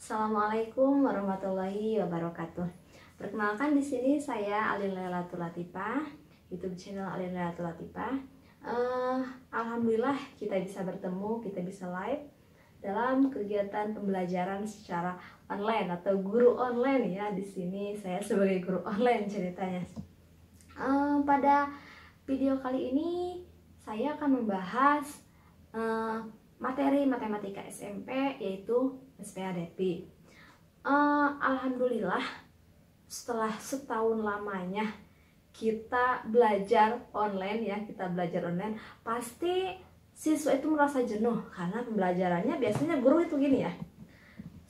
Assalamualaikum warahmatullahi wabarakatuh. Perkenalkan, di sini saya Alin Lailatul Latifah, YouTube channel Alin Lailatul Latifah. Alhamdulillah kita bisa bertemu, kita bisa live dalam kegiatan pembelajaran secara online atau guru online ya. Di sini saya sebagai guru online ceritanya. Pada video kali ini saya akan membahas materi matematika SMP, yaitu SPADP. Alhamdulillah setelah setahun lamanya kita belajar online ya, pasti siswa itu merasa jenuh karena pembelajarannya biasanya guru itu gini ya,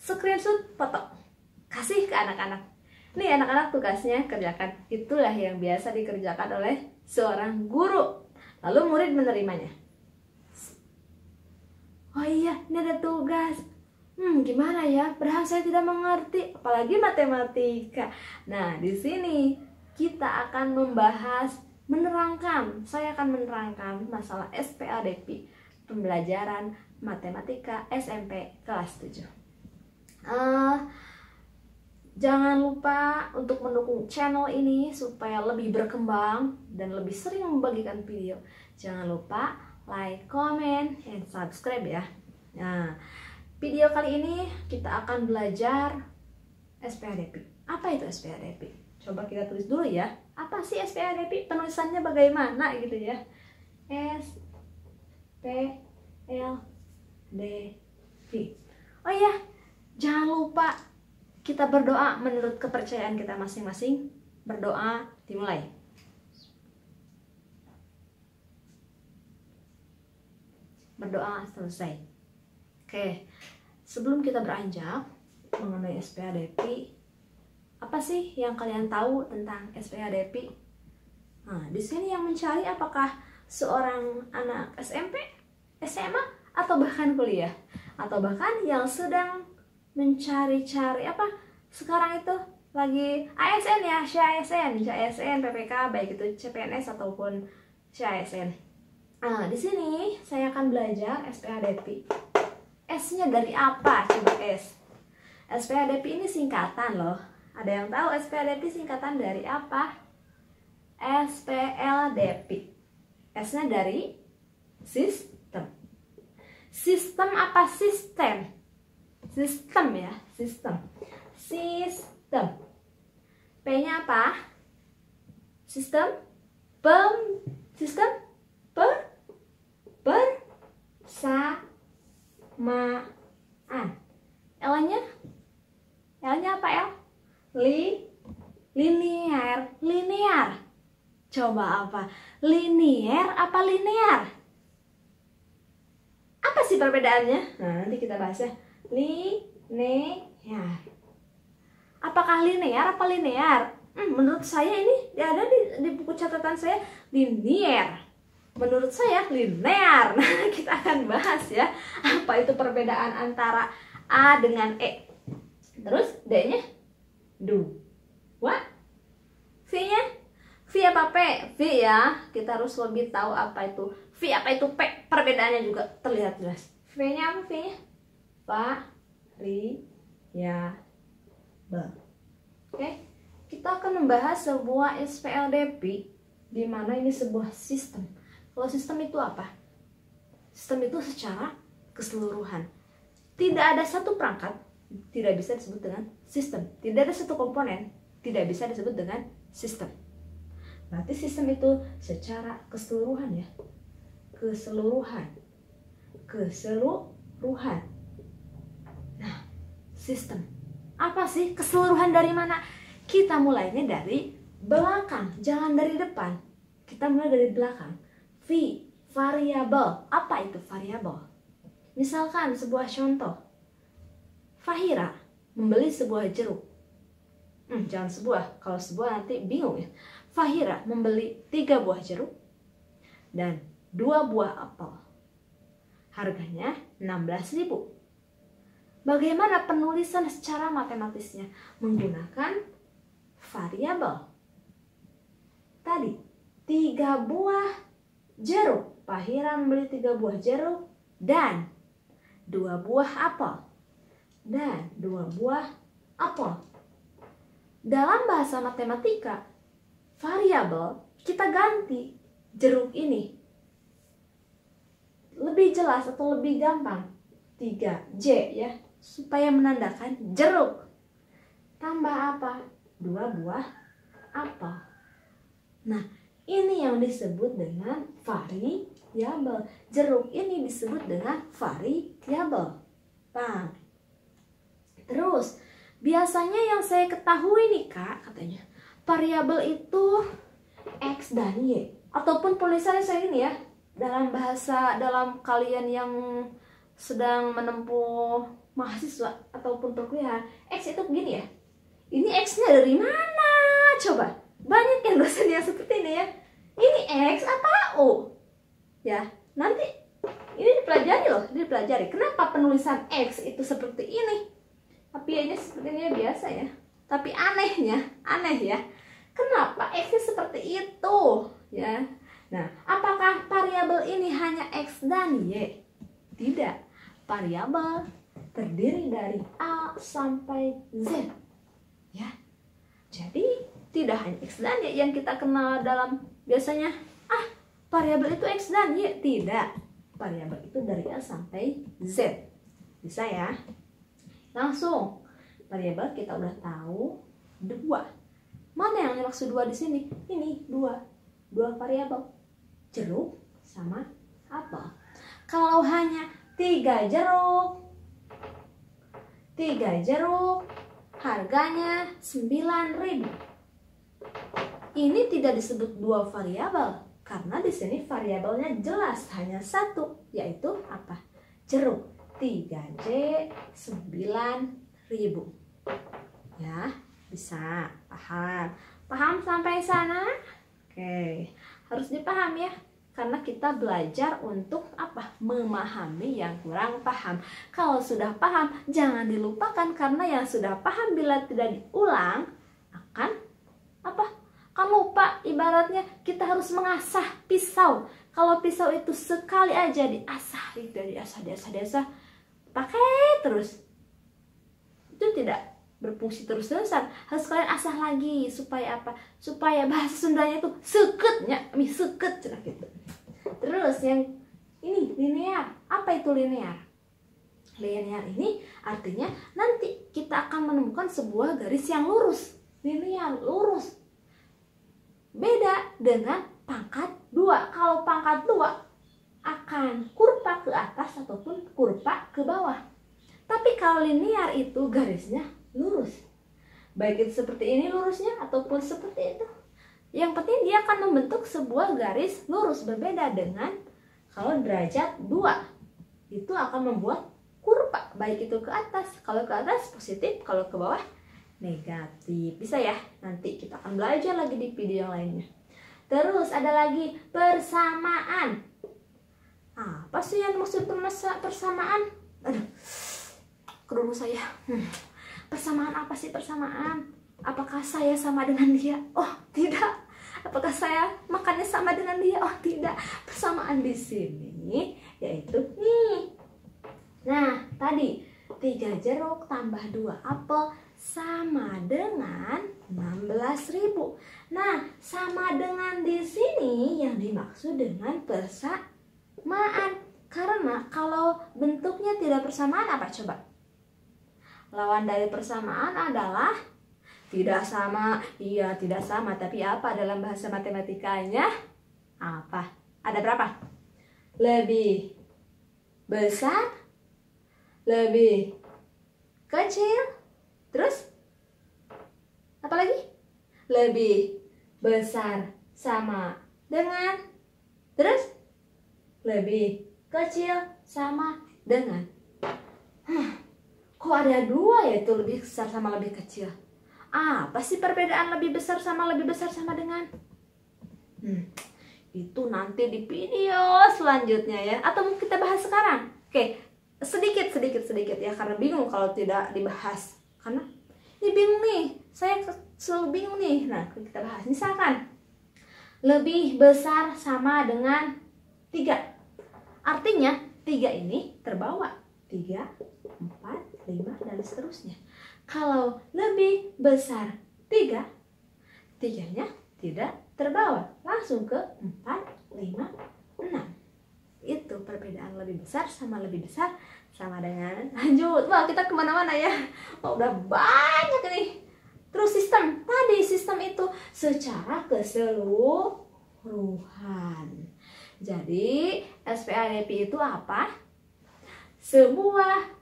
screenshot foto kasih ke anak-anak, nih anak-anak tugasnya kerjakan. Itulah yang biasa dikerjakan oleh seorang guru, lalu murid menerimanya. Oh iya, ini ada tugas. Gimana ya? Padahal saya tidak mengerti, apalagi matematika. Nah, di sini kita akan saya akan menerangkan masalah SPADP, pembelajaran matematika SMP kelas 7. Jangan lupa untuk mendukung channel ini supaya lebih berkembang dan lebih sering membagikan video. Jangan lupa like, comment, and subscribe ya. Nah, video kali ini kita akan belajar SPADP. Apa itu SPADP? Coba kita tulis dulu ya. Apa sih SPADP? Penulisannya bagaimana gitu ya? SPLDP. Oh iya, jangan lupa kita berdoa menurut kepercayaan kita masing-masing. Berdoa dimulai. Berdoa selesai. Oke, sebelum kita beranjak mengenai SPADP, apa sih yang kalian tahu tentang SPADP? Nah, di sini yang mencari apakah seorang anak SMP, SMA, atau bahkan kuliah, atau bahkan yang sedang mencari-cari apa sekarang itu lagi ASN ya, CASN, PPK, baik itu CPNS ataupun CASN. Nah, di sini saya akan belajar SPADP. S-nya dari apa? Coba S. SPADP ini singkatan loh. Ada yang tahu SPADP singkatan dari apa? SPLDP. S-nya dari sistem. Sistem apa? Sistem. Sistem ya, sistem. Sistem. P-nya apa? Sistem. Sistem. Persamaan. L-nya apa L? Linear. Coba apa? Linear apa linear? Apa sih perbedaannya? Nah, nanti kita bahas ya. Linear. Apakah linear apa linear? Menurut saya ini ada di buku catatan saya linear. Menurut saya linear. Nah, kita akan bahas ya apa itu perbedaan antara A dengan E. Terus D-nya V-nya V apa P? V ya. Kita harus lebih tahu apa itu V, apa itu P. Perbedaannya juga terlihat jelas. V-nya apa V-nya? Variabel. Oke. Kita akan membahas sebuah SPLDP di mana ini sebuah sistem. Kalau sistem itu apa? Sistem itu secara keseluruhan. Tidak ada satu perangkat, tidak bisa disebut dengan sistem. Tidak ada satu komponen, tidak bisa disebut dengan sistem. Berarti sistem itu secara keseluruhan ya. Keseluruhan. Nah, sistem. Apa sih keseluruhan dari mana? Kita mulainya dari belakang, jangan dari depan. Kita mulai dari belakang. V, variabel. Apa itu variabel? Misalkan sebuah contoh. Fahira membeli sebuah jeruk. Jangan sebuah, kalau sebuah nanti bingung ya. Fahira membeli 3 buah jeruk dan 2 buah apel. Harganya 16.000. Bagaimana penulisan secara matematisnya? Menggunakan variabel. Tadi 3 buah jeruk. Fahira membeli 3 buah jeruk dan 2 buah apel. dan 2 buah apel. Dalam bahasa matematika, variabel kita ganti jeruk ini. Lebih jelas atau lebih gampang, 3J ya, supaya menandakan jeruk. Tambah apa? 2 buah apel. Nah, ini yang disebut dengan variabel. Jeruk ini disebut dengan variabel. Bang. Terus, biasanya yang saya ketahui nih Kak, katanya, variabel itu X dan Y. Ataupun tulisannya saya ini ya, dalam kalian yang sedang menempuh mahasiswa ataupun perkuliahan, X itu begini ya. Ini X-nya dari mana? Coba. Banyak yang dosen yang seperti ini ya. Ini X apa O? Ya, nanti ini dipelajari loh, dipelajari. Kenapa penulisan X itu seperti ini? Tapi ya sepertinya biasa ya. Tapi aneh ya. Kenapa X-nya seperti itu? Ya. Nah, apakah variabel ini hanya X dan Y? Tidak. Variabel terdiri dari A sampai Z. Ya. Jadi tidak hanya X dan Y yang kita kenal dalam biasanya. Variabel itu X dan Y. Tidak. Variabel itu dari A sampai Z. Bisa ya? Langsung. Variabel kita udah tahu 2. Mana yang dimaksud 2 di sini? Ini 2 variabel. Jeruk sama apel. Kalau hanya 3 jeruk, harganya 9.000. Ini tidak disebut 2 variabel karena di sini variabelnya jelas hanya 1, yaitu apa? Jeruk. 3J 9.000. Ya, bisa paham sampai sana? Oke, harus dipaham ya, karena kita belajar untuk apa? Memahami yang kurang paham. Kalau sudah paham, jangan dilupakan, karena yang sudah paham bila tidak diulang akan apa? Kan lupa. Ibaratnya kita harus mengasah pisau. Kalau pisau itu sekali aja diasah, pakai terus, itu tidak berfungsi terus-terusan. Harus kalian asah lagi supaya apa? Supaya bahasa Sundanya itu seketnya, seket gitu. Terus yang ini linear. Apa itu linear? Linear ini artinya nanti kita akan menemukan sebuah garis yang lurus. Linear, lurus. Beda dengan pangkat 2. Kalau pangkat 2 akan kurva ke atas ataupun kurva ke bawah. Tapi kalau linear itu garisnya lurus. Baik itu seperti ini lurusnya ataupun seperti itu. Yang penting dia akan membentuk sebuah garis lurus. Berbeda dengan kalau derajat 2. Itu akan membuat kurva. Baik itu ke atas. Kalau ke atas positif, kalau ke bawah negatif. Bisa ya? Nanti kita akan belajar lagi di video yang lainnya. Terus ada lagi persamaan. Apa sih yang maksud persamaan? Aduh, kerungu saya. Persamaan apa sih persamaan? Apakah saya sama dengan dia? Oh, tidak. Apakah saya makannya sama dengan dia? Oh, tidak. Persamaan di sini yaitu nih. Nah, tadi 3 jeruk tambah 2 apel sama dengan 16.000. Nah, sama dengan di sini yang dimaksud dengan persamaan. Karena kalau bentuknya tidak persamaan apa coba? Lawan dari persamaan adalah tidak sama. Iya, tidak sama. Tapi apa dalam bahasa matematikanya? Apa? Ada berapa? Lebih besar, lebih kecil, terus apa lagi? Lebih besar sama dengan, terus lebih kecil sama dengan. Kok ada 2 yaitu lebih besar sama lebih kecil? Apa sih perbedaan lebih besar sama dengan? Itu nanti di video selanjutnya ya. Atau mau kita bahas sekarang? Oke, sedikit ya, karena bingung kalau tidak dibahas. Karena ini bingung nih, saya selalu bingung nih. Nah, kita bahas. Misalkan lebih besar sama dengan 3. Artinya 3 ini terbawa. 3, 4, 5, dan seterusnya. Kalau lebih besar 3, 3-nya tidak terbawa, langsung ke 4, 5, 6. Itu perbedaan lebih besar sama lebih besar sama dengan lanjut. Wah, kita kemana-mana ya. Wah, udah banyak nih. Terus sistem itu secara keseluruhan. Jadi SPADP itu apa? Sebuah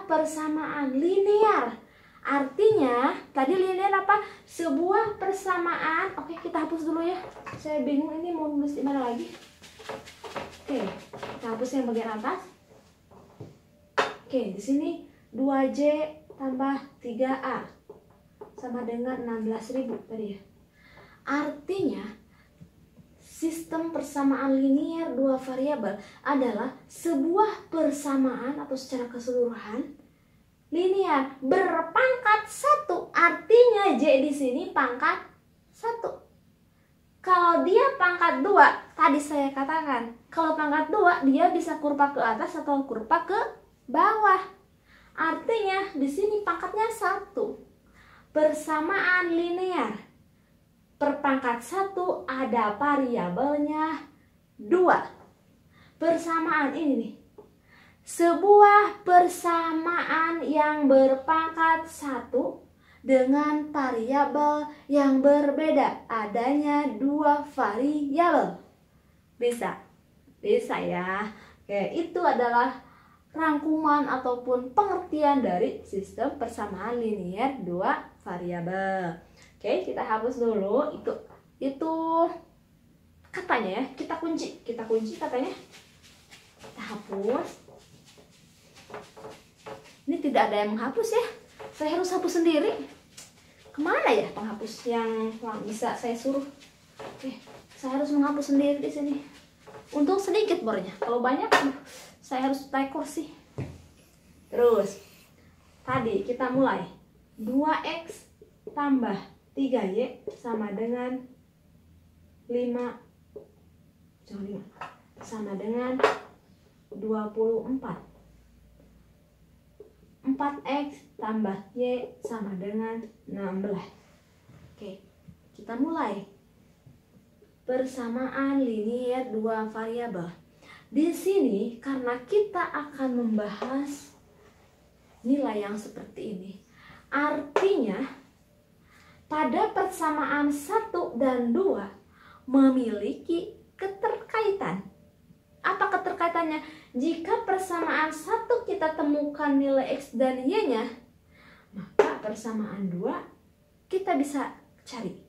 persamaan linear. Artinya tadi linear apa? Sebuah persamaan. Oke, kita hapus dulu ya. Saya bingung ini mau nulis di mana lagi. Oke, kita hapus yang bagian atas. Oke, di sini 2J tambah 3A sama dengan 16.000 tadi ya. Artinya sistem persamaan linear dua variabel adalah sebuah persamaan atau secara keseluruhan linear berpangkat 1. Artinya J di sini pangkat 1. Kalau dia pangkat 2, tadi saya katakan, kalau pangkat 2 dia bisa kurva ke atas atau kurva ke bawah. Artinya di sini pangkatnya 1. Persamaan linear perpangkat 1 ada variabelnya 2. Persamaan ini nih, sebuah persamaan yang berpangkat 1 dengan variabel yang berbeda, adanya 2 variabel. Bisa ya. Oke, itu adalah rangkuman ataupun pengertian dari sistem persamaan linear 2 variabel. Oke, kita hapus dulu itu katanya ya, kita kunci katanya. Kita hapus. Ini tidak ada yang menghapus ya. Saya harus hapus sendiri. Kemana ya penghapus yang bisa saya suruh? Oke, saya harus menghapus sendiri di sini. Untung sedikit bornya. Kalau banyak, saya harus naik kursi. Terus, tadi kita mulai 2x tambah 3y sama dengan 5 sama dengan 24. 4x tambah y sama dengan 16. Oke, kita mulai. Persamaan linear 2 variabel. Di sini karena kita akan membahas nilai yang seperti ini. Artinya pada persamaan 1 dan 2 memiliki keterkaitan. Apa keterkaitannya? Jika persamaan 1 kita temukan nilai X dan Y-nya, maka persamaan 2 kita bisa cari.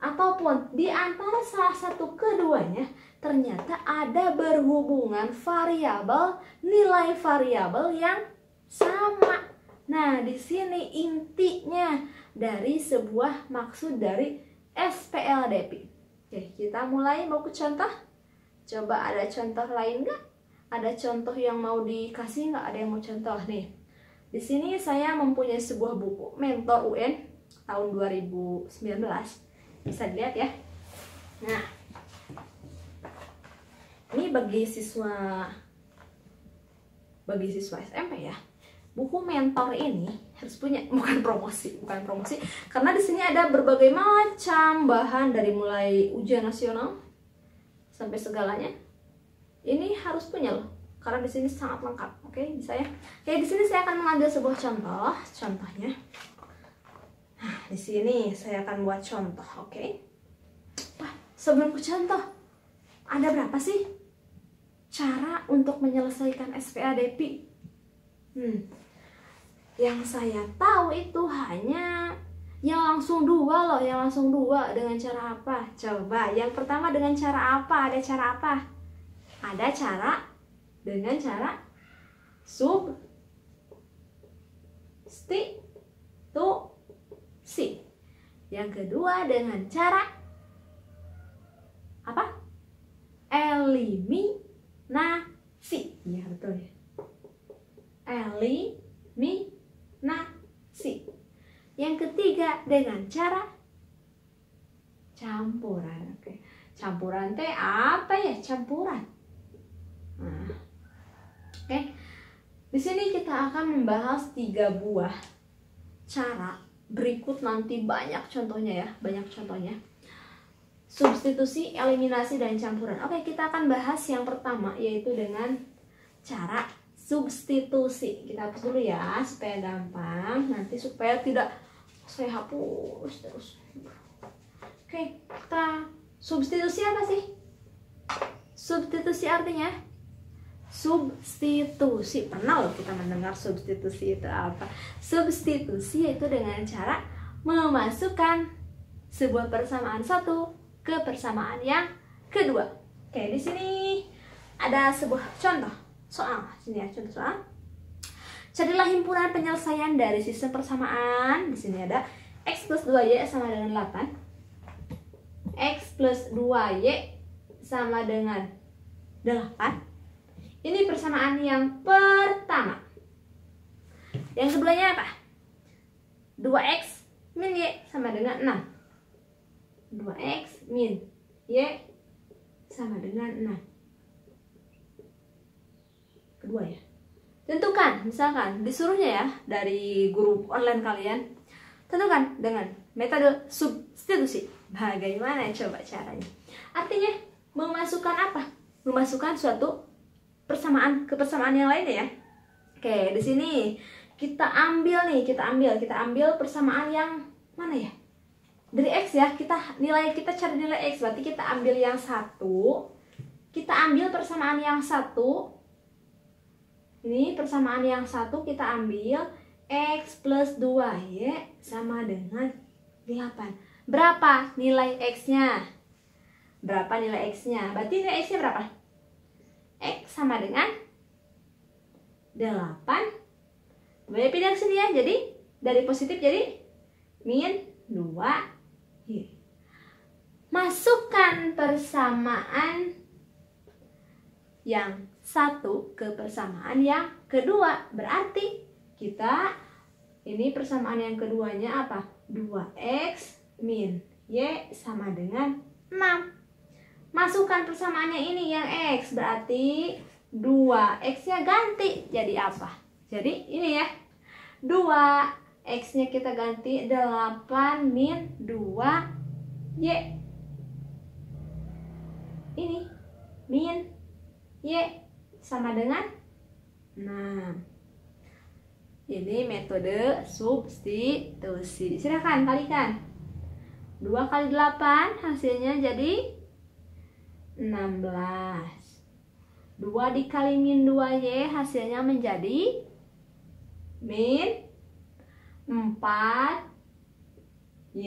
Ataupun di antara salah satu keduanya ternyata ada berhubungan variabel, nilai variabel yang sama. Nah, di sini intinya dari sebuah maksud dari SPLDP. Oke, kita mulai mau ke contoh. Coba ada contoh lain nggak? Ada contoh yang mau dikasih nggak? Ada yang mau contoh nih. Di sini saya mempunyai sebuah buku Mentor UN tahun 2019. Bisa dilihat ya. Nah, ini bagi siswa SMP ya. Buku Mentor ini harus punya, bukan promosi, karena di sini ada berbagai macam bahan dari mulai ujian nasional sampai segalanya. Ini harus punya loh, karena di sini sangat lengkap. Oke, bisa ya. Oke, di sini saya akan mengambil sebuah contohnya. Nah, di sini saya akan buat contoh, oke. Wah, sebelum ke contoh, ada berapa sih cara untuk menyelesaikan SPADP? Yang saya tahu itu hanya yang langsung 2 loh, dengan cara apa? Coba, yang pertama dengan cara apa? Ada cara apa? Ada cara dengan cara substitusi. Yang kedua dengan cara apa? Eliminasi. Ya, betul ya. Eliminasi. Yang ketiga dengan cara campuran. Oke. Campuran teh apa ya? Campuran. Nah. Oke. Di sini kita akan membahas 3 buah cara berikut, nanti banyak contohnya ya, banyak contohnya. Substitusi, eliminasi, dan campuran. Oke, kita akan bahas yang pertama, yaitu dengan cara substitusi. Kita hapus dulu ya, supaya gampang. Nanti supaya tidak saya hapus terus. Oke, kita substitusi apa sih? Substitusi artinya substitusi. Pernah loh kita mendengar substitusi itu apa? Substitusi yaitu dengan cara memasukkan sebuah persamaan satu ke persamaan yang kedua. Oke, di sini ada sebuah contoh soal. Sini ya, contoh soal. Carilah himpunan penyelesaian dari sistem persamaan. Di sini ada x plus 2y sama dengan 8. X plus 2y sama dengan 8. Ini persamaan yang pertama. Yang sebelahnya apa? 2x min y sama dengan 6. 2x min y sama dengan 6. Kedua ya. Tentukan, misalkan disuruhnya ya dari guru online kalian, tentukan dengan metode substitusi. Bagaimana coba caranya? Artinya memasukkan apa? Memasukkan suatu persamaan ke persamaan yang lainnya ya. Oke, di sini kita ambil persamaan yang mana ya? Dari x ya, kita cari nilai x, berarti kita ambil yang satu. Kita ambil persamaan yang satu. Ini persamaan yang satu kita ambil x plus 2y sama dengan 8. Berapa nilai x-nya? Berapa nilai x-nya? Berarti nilai x-nya berapa? X sama dengan 8. Boleh pindah ke sini ya. Jadi dari positif jadi min 2y. Masukkan persamaan yang satu ke persamaan yang kedua. Berarti kita ini persamaan yang keduanya apa? 2x min y sama dengan 6. Masukkan persamaannya ini yang x, berarti 2x nya ganti jadi apa? Jadi ini ya, 2x nya kita ganti 8 min 2y. Ini min y sama dengan 6. Ini metode substitusi. Silakan kalikan. 2 kali 8 hasilnya jadi 16. 2 dikali min 2y hasilnya menjadi min 4y.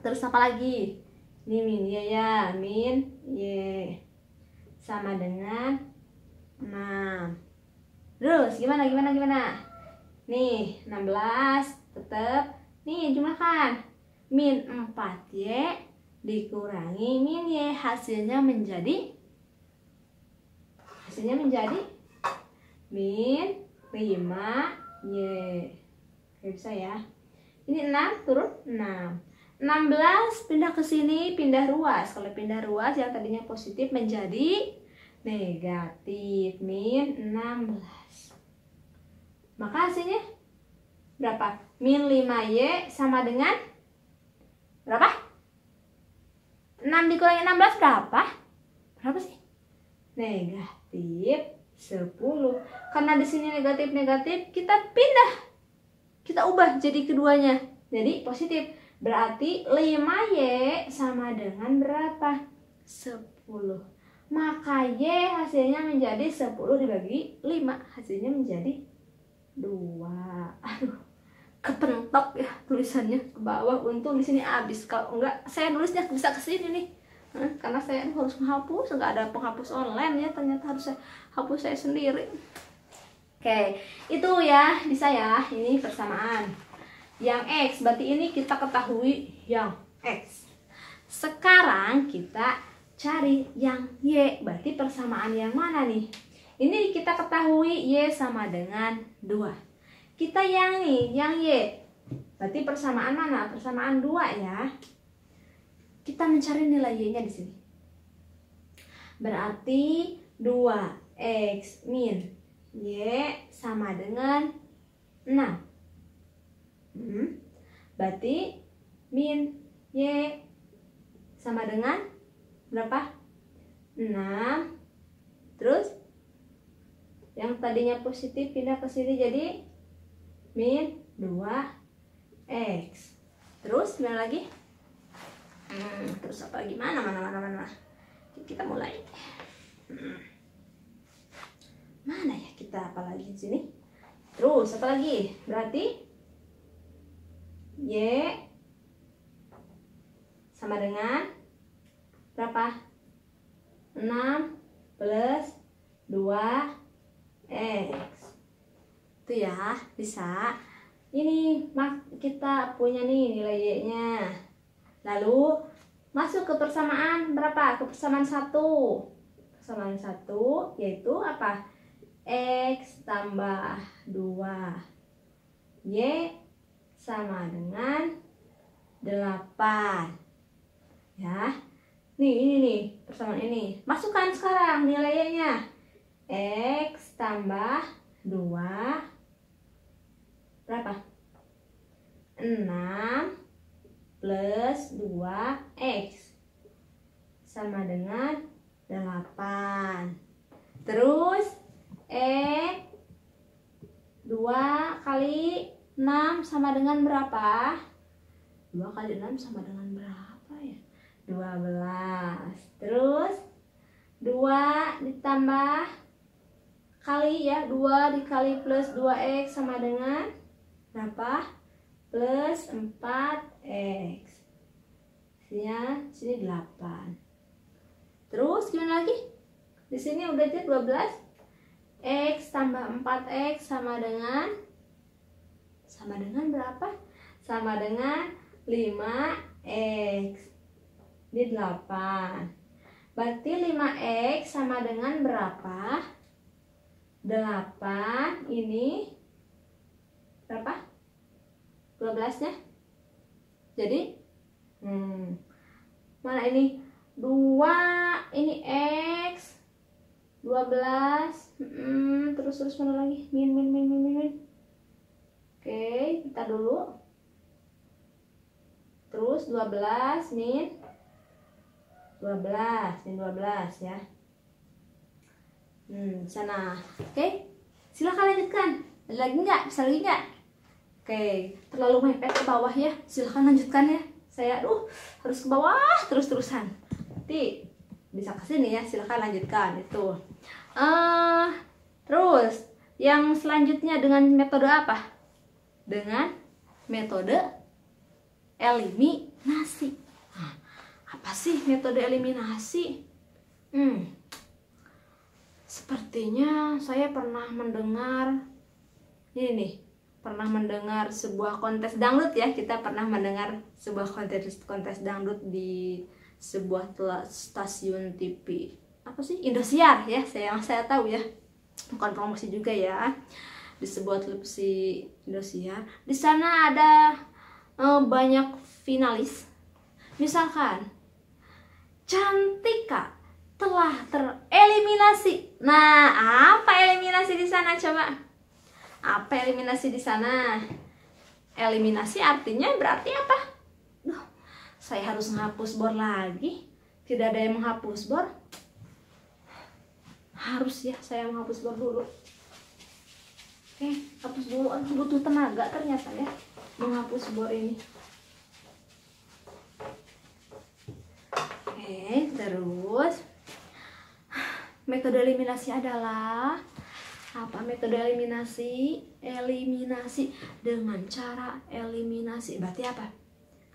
Terus apa lagi? Ini min y ya, min y sama dengan 6. Terus gimana? Nih 16 tetap nih jumlahkan. Min 4y dikurangi min y hasilnya menjadi min 5y. Oke, bisa ya. Ini 6 turun 6. 16 pindah ke sini, pindah ruas. Kalau pindah ruas yang tadinya positif menjadi negatif, min 16. Maka hasilnya berapa? Min 5y sama dengan berapa? 6 dikurangi 16 berapa? Berapa sih? Negatif 10. Karena di sini negatif, kita pindah. Kita ubah jadi keduanya. Jadi positif. Berarti 5y sama dengan berapa? 10. Maka y hasilnya menjadi 10 dibagi 5. Hasilnya menjadi 2. Aduh, kepentok ya tulisannya ke bawah. Untung di sini habis. Kalau enggak saya nulisnya bisa ke sini nih. Karena saya harus menghapus, enggak ada penghapus online ya. Ternyata harus saya hapus saya sendiri. Oke, itu ya bisa ya. Ini persamaan. Yang x, berarti ini kita ketahui yang x. Sekarang kita cari yang y. Berarti persamaan yang mana nih? Ini kita ketahui y sama dengan 2. Kita yang nih, yang y. Berarti persamaan mana? Persamaan 2 ya. Kita mencari nilai y-nya di sini. Berarti 2x min Y sama dengan 6. Berarti min Y sama dengan berapa? 6. Terus yang tadinya positif pindah ke sini jadi min 2x. Terus mana lagi? Terus apa lagi? Mana? Kita mulai. Mana ya kita apa lagi di sini? Terus apa lagi? Berarti Y sama dengan berapa? 6 plus 2x. Itu ya, bisa. Ini kita punya nih nilai Y-nya. Lalu masuk ke persamaan berapa? Ke persamaan 1. Persamaan 1 yaitu apa? X tambah 2 Y sama dengan 8. Ya. Nih, ini nih, persamaan ini. Masukkan sekarang nilainya. X tambah 2 berapa? 6 plus 2x sama dengan 8. Terus 2 kali 6 sama dengan berapa? 2 kali 6 sama dengan berapa ya? 12. Terus 2 ditambah kali ya, 2 dikali plus 2x sama dengan berapa? Plus 4x. Sini 8. Terus gimana lagi? Di sini udah jadi 12. X tambah 4x sama dengan berapa? Sama dengan 5x. Ini 8. Berarti 5x sama dengan berapa? 8 ini berapa? 12-nya. Jadi mana ini? 2 ini x 12. Terus mana lagi? Min. Oke, kita dulu. Terus 12 min 12 ya. Sana. Oke, silakan lanjutkan. Ada lagi nggak? Bisa lagi nggak? Oke, terlalu mepet ke bawah ya. Silakan lanjutkan ya. Saya harus ke bawah terus-terusan. Nanti bisa ke sini ya. Silakan lanjutkan itu. Terus yang selanjutnya dengan metode apa? Dengan metode eliminasi. Apa sih metode eliminasi? Sepertinya saya pernah mendengar ini nih, pernah mendengar sebuah kontes dangdut ya. Kita pernah mendengar sebuah kontes dangdut di sebuah stasiun TV. Apa sih? Indosiar ya, saya tahu ya. Bukan promosi juga ya. Di sebuah televisi Indosiar. Di sana ada banyak finalis. Misalkan Cantika telah tereliminasi. Nah, apa eliminasi di sana coba? Apa eliminasi di sana? Eliminasi artinya berarti apa? Saya harus menghapus bor lagi. Tidak ada yang menghapus bor. Harus ya, saya menghapus bor dulu. Oke, hapus dulu. Butuh tenaga ternyata ya menghapus bor ini. Oke, terus metode eliminasi adalah apa? Metode eliminasi dengan cara eliminasi. Berarti apa?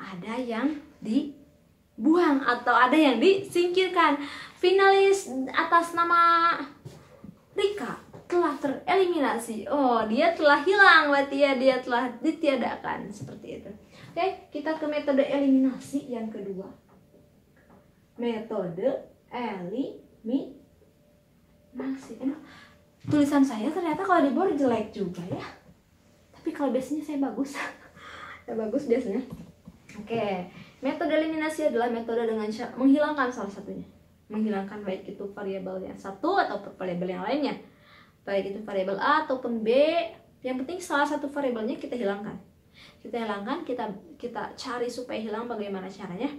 Ada yang dibuang atau ada yang disingkirkan. Finalis atas nama Rika telah tereliminasi. Oh, dia telah hilang, berarti ya dia telah ditiadakan, seperti itu. Oke, kita ke metode eliminasi yang kedua. Metode eliminasi. Tulisan saya ternyata kalau di bawah jelek juga ya. Tapi kalau biasanya saya bagus. Ya bagus biasanya. Oke, metode eliminasi adalah metode dengan menghilangkan salah satunya. Menghilangkan baik itu variabel yang satu atau variabel yang lainnya. baik itu variabel A ataupun B. Yang penting salah satu variabelnya kita hilangkan. Kita cari supaya hilang, bagaimana caranya.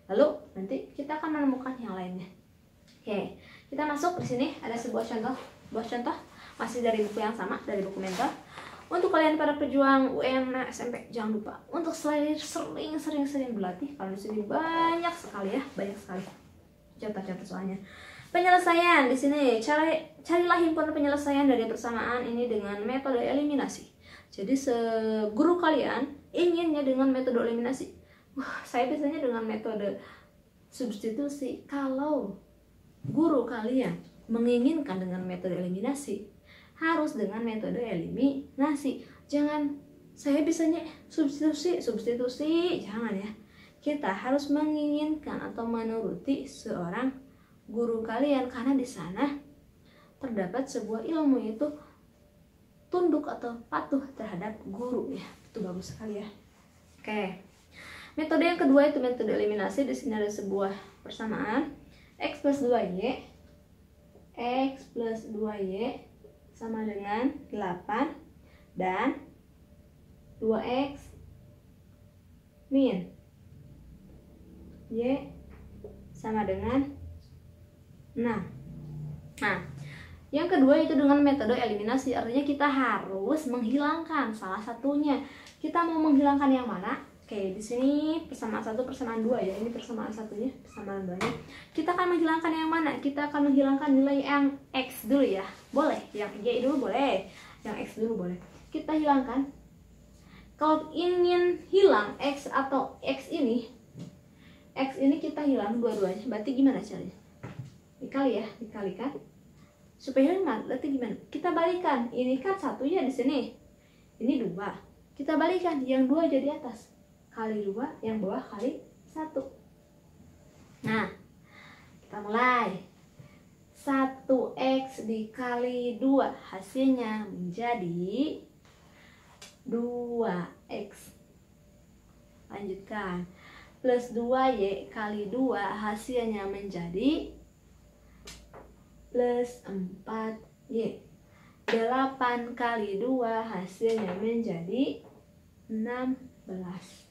Lalu nanti kita akan menemukan yang lainnya. Oke, kita masuk di sini ada sebuah contoh masih dari buku yang sama, dari buku mentor. Untuk kalian para pejuang UN SMP, jangan lupa untuk sering berlatih. Kalau di sini banyak sekali contoh-contoh soalnya. Penyelesaian di sini, carilah himpunan penyelesaian dari persamaan ini dengan metode eliminasi. Jadi guru kalian inginnya dengan metode eliminasi. Saya biasanya dengan metode substitusi. Kalau guru kalian menginginkan dengan metode eliminasi, harus dengan metode eliminasi. Jangan saya bisanya substitusi, jangan ya. Kita harus menginginkan atau menuruti seorang guru kalian, karena di sana terdapat sebuah ilmu, yaitu tunduk atau patuh terhadap guru ya. Itu bagus sekali ya. Oke. Metode yang kedua itu metode eliminasi. Di sini ada sebuah persamaan x plus 2y sama dengan 8 dan 2x min y sama dengan 6. Nah, yang kedua itu dengan metode eliminasi, artinya kita harus menghilangkan salah satunya. Kita mau menghilangkan yang mana? Oke, di sini persamaan 1, persamaan 2 ya. Ini persamaan satunya, persamaan 2-nya. Kita akan menghilangkan yang mana? Kita akan menghilangkan nilai yang x dulu ya. Boleh, yang y dulu boleh, yang x dulu boleh. Kita hilangkan. Kalau ingin hilang x atau x ini kita hilang dua-duanya. Berarti gimana caranya? Dikali ya, dikalikan. Supaya hilang, berarti gimana? Kita balikan. Ini kan 1 ya di sini. Ini 2. Kita balikan, yang 2 jadi atas. Kali 2, yang bawah kali 1. Nah, kita mulai. 1x dikali 2 hasilnya menjadi 2x. Lanjutkan. Plus 2y kali 2 hasilnya menjadi plus 4y. 8 kali 2 hasilnya menjadi 16.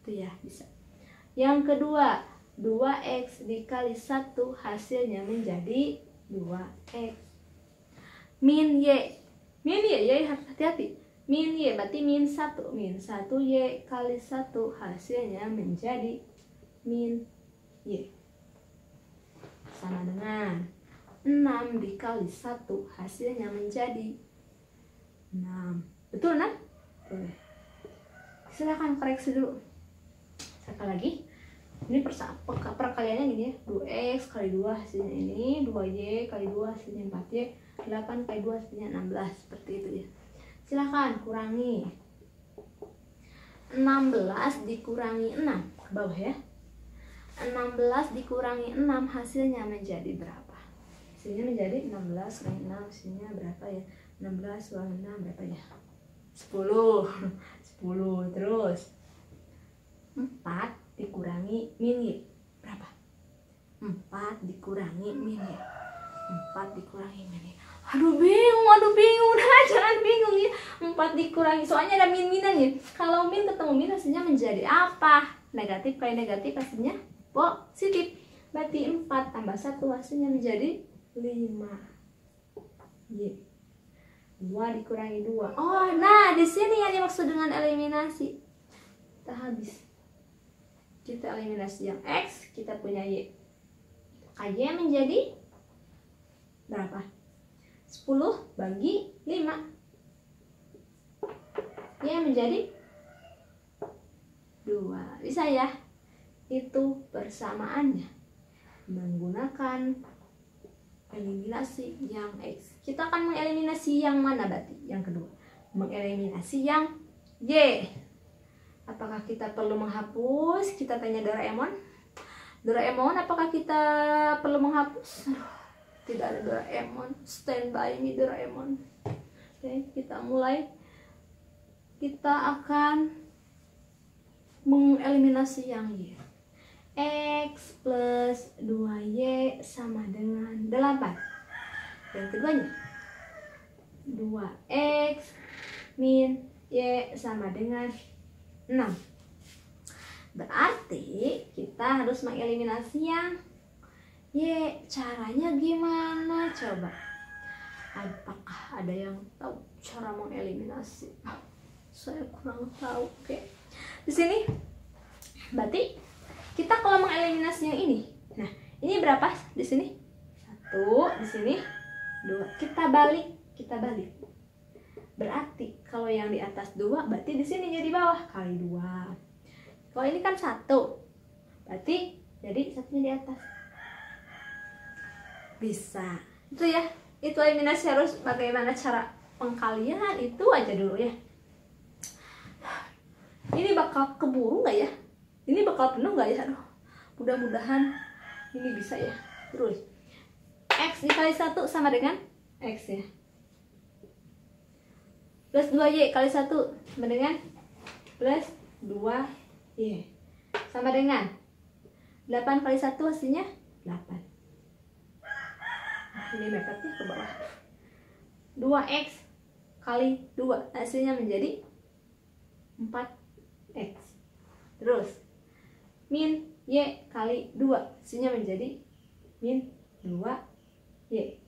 Itu ya, bisa. Yang kedua, 2x dikali 1 hasilnya menjadi 2x. Min y. Min y, hati-hati. Min y berarti min 1. Min 1y kali 1 hasilnya menjadi min y. Sama dengan 6 dikali 1 hasilnya menjadi 6. Betul, Nak? Betul. Silakan koreksi dulu. Sekali lagi. Ini perkaliannya gini ya. 2x kali 2 hasilnya ini, 2y kali 2 hasilnya 4y, 8 kali 2 hasilnya 16. Seperti itu ya. Silakan kurangi. 16 dikurangi 6 ke bawah ya. 16 dikurangi 6 hasilnya menjadi berapa? Hasilnya menjadi 16 kurangi 6 hasilnya berapa ya? 16 kurangi 6 berapa ya? 10. 10 terus 4 dikurangi min y berapa? 4 dikurangi min y. 4 dikurangi min y. Aduh bingung, nah jangan bingung ya. 4 dikurangi, soalnya ada min-minan ya. Kalau min ketemu min hasilnya menjadi apa? Negatif kali negatif hasilnya positif. Berarti 4 tambah 1 hasilnya menjadi 5 y. 2 dikurangi 2. Oh, nah di sini yang dimaksud dengan eliminasi. Kita habis. Kita eliminasi yang x, kita punya y. Y menjadi berapa? 10 bagi 5. Y menjadi 2. Bisa ya? Itu persamaannya. Menggunakan eliminasi yang x. Kita akan mengeliminasi yang mana berarti? Yang kedua. Mengeliminasi yang y. Apakah kita perlu menghapus? Kita tanya Doraemon. Doraemon, apakah kita perlu menghapus? Tidak ada Doraemon. Stand by me Doraemon. Oke, kita mulai. Kita akan mengeliminasi yang y. X plus 2y sama dengan 8. Yang keduanya 2x min Y sama dengan 6. Berarti kita harus mengeliminasi yang Y. Caranya gimana coba? Apakah ada yang tahu cara mengeliminasi? Saya kurang tahu. Oke. Di sini berarti kita kalau mengeliminasi yang ini. Nah, ini berapa di sini? 1, di sini 2. Kita balik. Berarti kalau yang di atas 2 berarti di sini jadi bawah kali 2. Kalau ini kan 1. Berarti jadi satunya di atas. Bisa. Itu ya. Itu eliminasi harus bagaimana cara pengkalian itu aja dulu ya. Ini bakal keburu nggak ya? Ini bakal penuh nggak ya? Aduh, mudah-mudahan ini bisa ya. Terus X dikali 1 sama dengan X ya. Plus 2Y kali 1 sama dengan plus 2Y. Sama dengan 8 kali 1 hasilnya 8. Nah, ini mepetnya ke bawah. 2X kali 2 hasilnya menjadi 4X. Terus min Y kali 2 hasilnya menjadi min 2Y.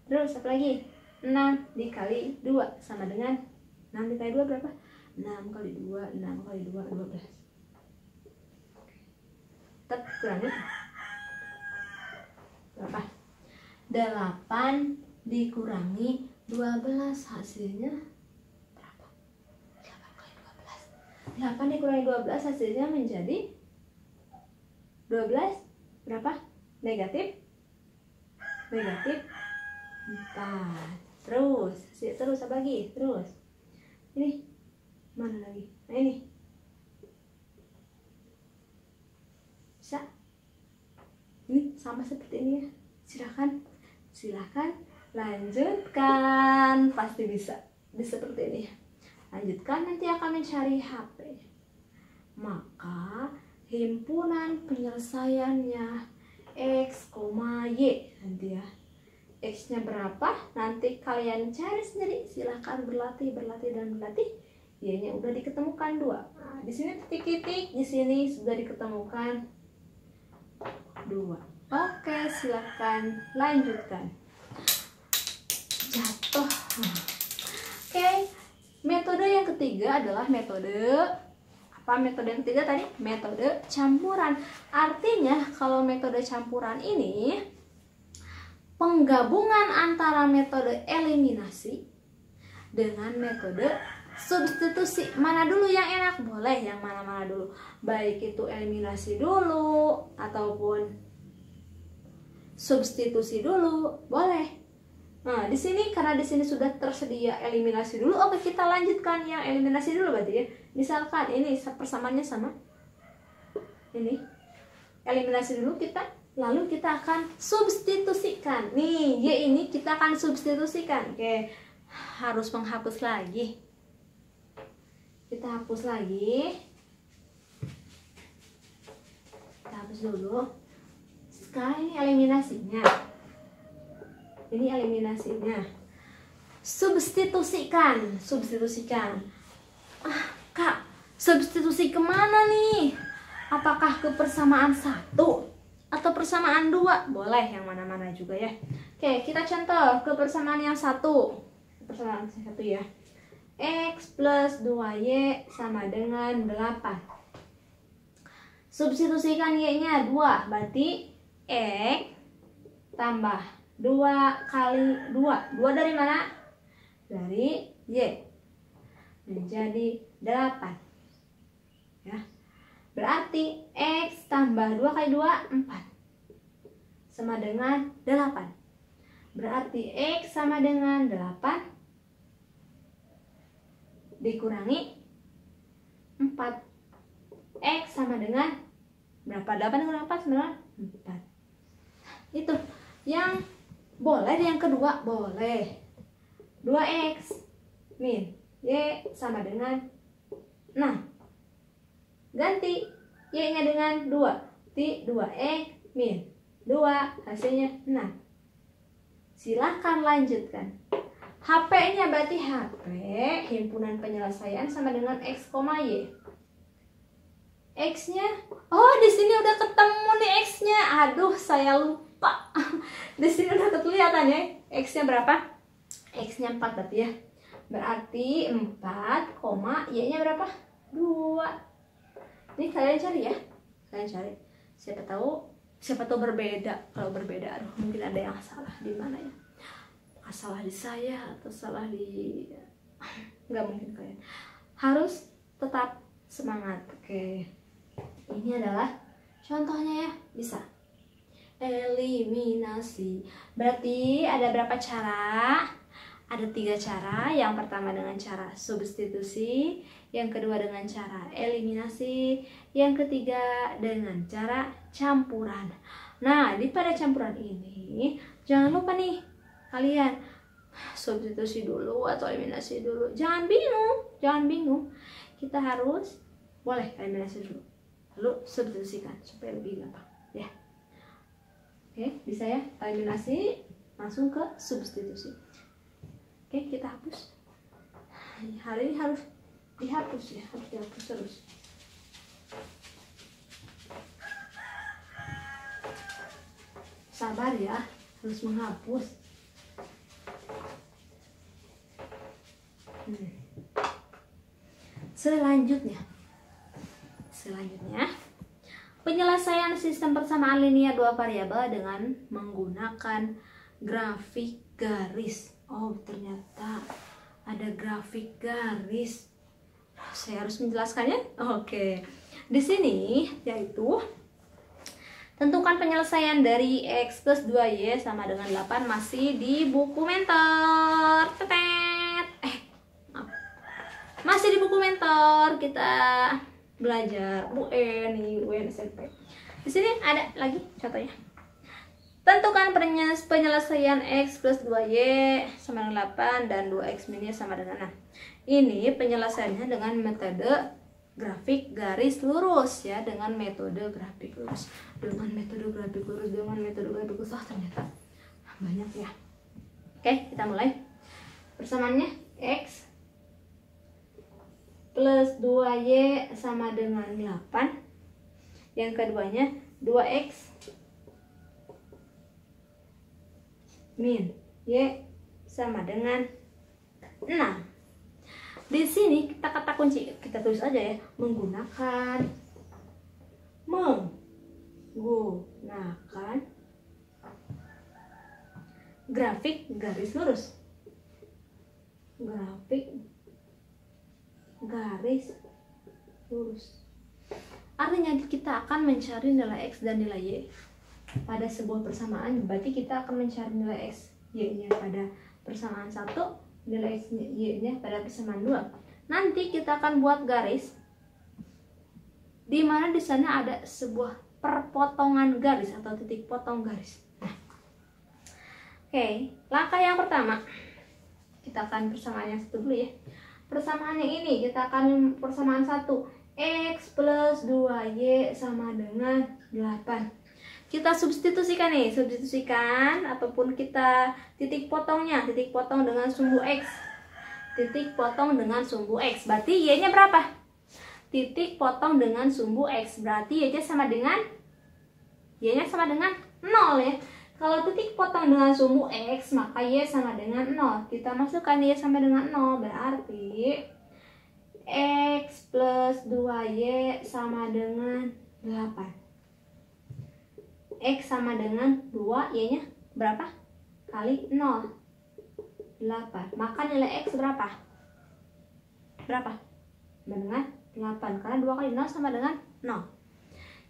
Terus apa lagi? 6 dikali 2 sama dengan 6 dikali 2 berapa? 6 kali 2, 6 kali 2, 12. Kita kurangi berapa? 8 dikurangi 12 hasilnya berapa? 8 kali 12. 8 dikurangi 12 hasilnya menjadi 12 berapa? Negatif 4. Terus apa lagi? Terus ini mana lagi? Nah ini bisa. Ini sama seperti ini ya. Silakan lanjutkan. Pasti bisa seperti ini. Lanjutkan, nanti akan mencari HP. Maka himpunan penyelesaiannya X, Y nanti ya. X-nya berapa? Nanti kalian cari sendiri. Silahkan berlatih. Y-nya udah diketemukan 2. Nah, di sini titik-titik, di sini sudah diketemukan 2. Oke, silahkan lanjutkan. Jatuh. Oke, metode yang ketiga adalah metode apa? Metode yang ketiga tadi metode campuran. Artinya kalau metode campuran ini penggabungan antara metode eliminasi dengan metode substitusi. Mana dulu yang enak? Boleh yang mana-mana dulu. Baik itu eliminasi dulu ataupun substitusi dulu, boleh. Nah, di sini karena di sini sudah tersedia eliminasi dulu, oke kita lanjutkan yang eliminasi dulu berarti ya. Misalkan ini persamaannya sama. Ini eliminasi dulu kita. Lalu kita akan substitusikan. Nih, Y ini kita akan substitusikan. Oke, harus menghapus lagi. Kita hapus lagi. Kita hapus dulu. Sekarang ini eliminasinya. Substitusikan. Kak, substitusi kemana nih? Apakah ke persamaan 1? Atau persamaan 2? Boleh yang mana-mana juga ya. Oke, kita contoh ke persamaan yang 1. Persamaan 1 ya. X plus 2Y sama dengan 8. Substitusikan Y-nya 2. Berarti X tambah 2 kali 2. 2 dari mana? Dari Y. Menjadi 8. Ya. Berarti X tambah 2 kali 2, 4. Sama dengan 8. Berarti X sama dengan 8 dikurangi 4. X sama dengan berapa? 8 dikurangi 4 sama 4. Itu. Yang boleh yang kedua, boleh. 2X min Y sama dengan 6. Ganti Y-nya dengan 2. Berarti 2X min 2 hasilnya 6. Silahkan lanjutkan. HP-nya berarti HP, himpunan penyelesaian sama dengan X, Y. X-nya, oh di sini udah ketemu nih X-nya. Aduh, saya lupa. Di sini udah kelihatan ya. X-nya berapa? X-nya 4 berarti ya. Berarti 4, Y-nya berapa? 2. Ini kalian cari ya. Kalian cari. Siapa tahu berbeda. Kalau berbeda, aduh, mungkin ada yang salah di mana ya. Salah di saya atau salah di nggak mungkin kalian. Harus tetap semangat. Oke. Ini adalah contohnya ya, bisa. Eliminasi. Berarti ada berapa cara? Ada 3 cara. Yang pertama dengan cara substitusi, yang kedua dengan cara eliminasi, yang ketiga dengan cara campuran. Nah, pada campuran ini jangan lupa nih kalian substitusi dulu atau eliminasi dulu. Jangan bingung. Kita harus boleh eliminasi dulu, lalu substitusikan supaya lebih gampang ya. Oke, bisa ya. Eliminasi langsung ke substitusi. Oke, kita hapus. Hari ini harus dihapus ya, harus dihapus terus. Sabar ya, harus menghapus. Selanjutnya, penyelesaian sistem persamaan linear 2 variabel dengan menggunakan grafik garis. Oh, ternyata ada grafik garis. Saya harus menjelaskannya. Oke. Di sini yaitu tentukan penyelesaian dari X plus 2Y sama dengan 8 masih di buku mentor. Masih di buku mentor kita belajar UN SMP. Di sini ada lagi contohnya. Tentukan penyelesaian X plus 2Y sama dengan 8 dan 2X min sama dengan 6. Ini penyelesaiannya dengan metode grafik garis lurus ya, dengan metode grafik lurus. Ternyata banyak ya. Oke, kita mulai. Persamaannya X plus 2Y sama dengan 8. Yang keduanya 2X min Y sama dengan 6. Di sini kita kata kunci, kita tulis aja ya, menggunakan grafik garis lurus. Grafik garis lurus. Artinya kita akan mencari nilai X dan nilai Y pada sebuah persamaan. Berarti kita akan mencari nilai X, Y-nya pada persamaan 1, nilai X, Y-nya pada persamaan 2. Nanti kita akan buat garis di mana di sana ada sebuah perpotongan garis atau titik potong garis. Oke, langkah yang pertama kita akan persamaan yang satu dulu ya. Persamaannya ini kita akan persamaan 1, X plus 2Y sama dengan 8. Kita substitusikan nih, ataupun kita titik potong dengan sumbu X. Titik potong dengan sumbu X, berarti Y-nya berapa? Titik potong dengan sumbu X, berarti Y-nya sama dengan 0 ya. Kalau titik potong dengan sumbu X, maka Y sama dengan 0. Kita masukkan Y sama dengan 0, berarti X plus 2Y sama dengan 8. X sama dengan 2, Y-nya berapa? Kali 0, 8. Maka nilai X berapa? Sama dengan 8, karena 2 kali 0 sama dengan 0.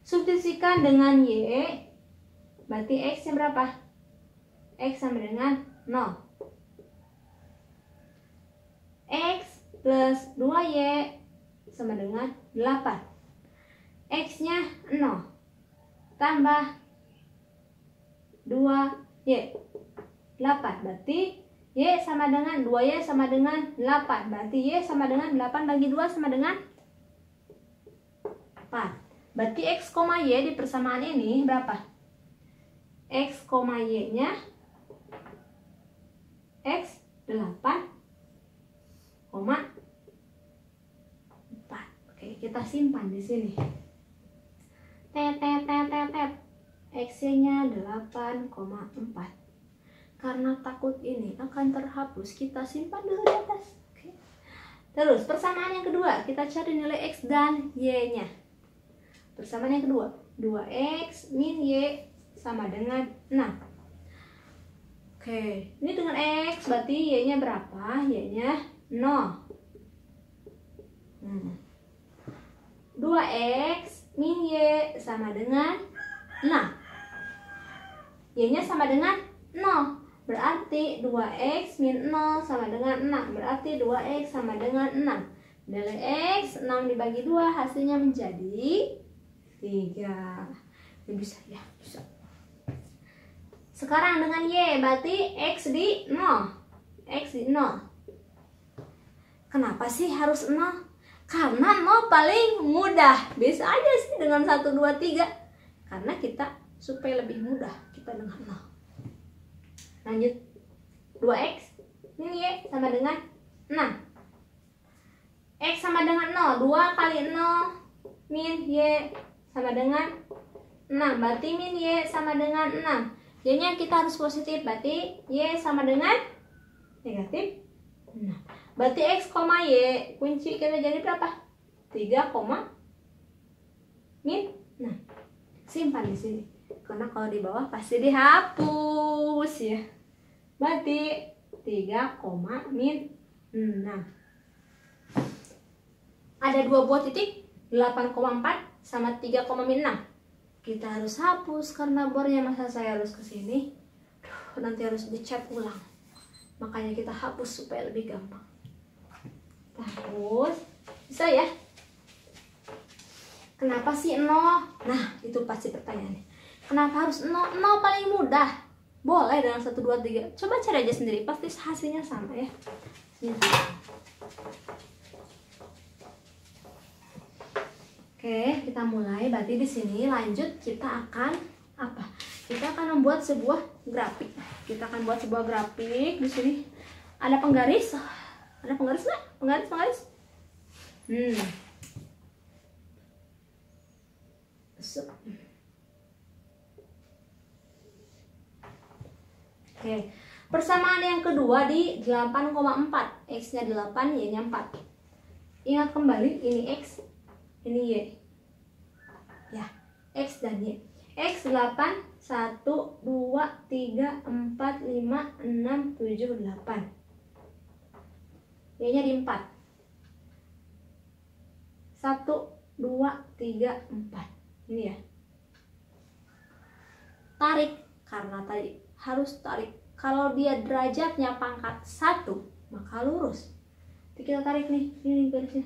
Substitusikan dengan Y, berarti X-nya berapa? X sama dengan 0. X plus 2Y sama dengan 8. X-nya 0 tambah 2Y 8, berarti Y sama dengan 2Y sama dengan 8. Berarti Y sama dengan 8 bagi 2 sama dengan 4. Berarti X, Y di persamaan ini berapa? X, Y-nya X 8,4. Oke, kita simpan di sini. X-nya 8,4. Karena takut ini akan terhapus, kita simpan dulu di atas. Oke. Terus persamaan yang kedua, kita cari nilai X dan Y-nya. Persamaan yang kedua, 2X min Y sama dengan 6. Oke, ini dengan X berarti Y-nya berapa? Y-nya 0. 2X min Y sama dengan 6. Y-nya sama dengan 0. Berarti 2X min 0 sama dengan 6. Berarti 2X sama dengan 6. Nilai X 6 dibagi 2 hasilnya menjadi 3. Ini bisa ya, bisa. Sekarang dengan Y berarti X di 0. X di 0. Kenapa sih harus 0? Karena 0 paling mudah. Bisa aja sih dengan 1, 2, 3. Karena kita supaya lebih mudah kita dengan 0. Lanjut. 2X min Y sama dengan 6. X sama dengan 0. 2 kali 0 min Y sama dengan 6. Berarti min Y sama dengan 6. Y-nya kita harus positif. Berarti Y sama dengan negatif 6. Berarti X, Y kunci kita jadi berapa? 3, min 6. Simpan di sini. Karena kalau di bawah pasti dihapus ya. Berarti 3, min 6. Ada 2 buah titik, 8,4 sama 3, min 6. Kita harus hapus karena bornya masa saya harus ke sini. Nanti harus dicat ulang. Makanya kita hapus supaya lebih gampang. Terus bisa ya? Kenapa sih 0? Nah, itu pasti pertanyaannya. Kenapa harus 0? 0 paling mudah. Boleh dengan 1, 2, 3. Coba cari aja sendiri, pasti hasilnya sama ya. Oke, kita mulai. Berarti di sini lanjut kita akan apa? Kita akan membuat sebuah grafik. Kita akan buat sebuah grafik. Di sini ada penggaris. Ada penggaris nggak? Penggaris. Oke, persamaan yang kedua di 8,4. X-nya 8, Y-nya 4. Ingat kembali, ini X, ini Y. Ya, X dan Y. X 8, 1, 2, 3, 4, 5, 6, 7, 8. Y-nya di 4. 1, 2, 3, 4. Ini ya. Tarik, karena tadi harus tarik. Kalau dia derajatnya pangkat 1, maka lurus. Jadi kita tarik nih, ini garisnya.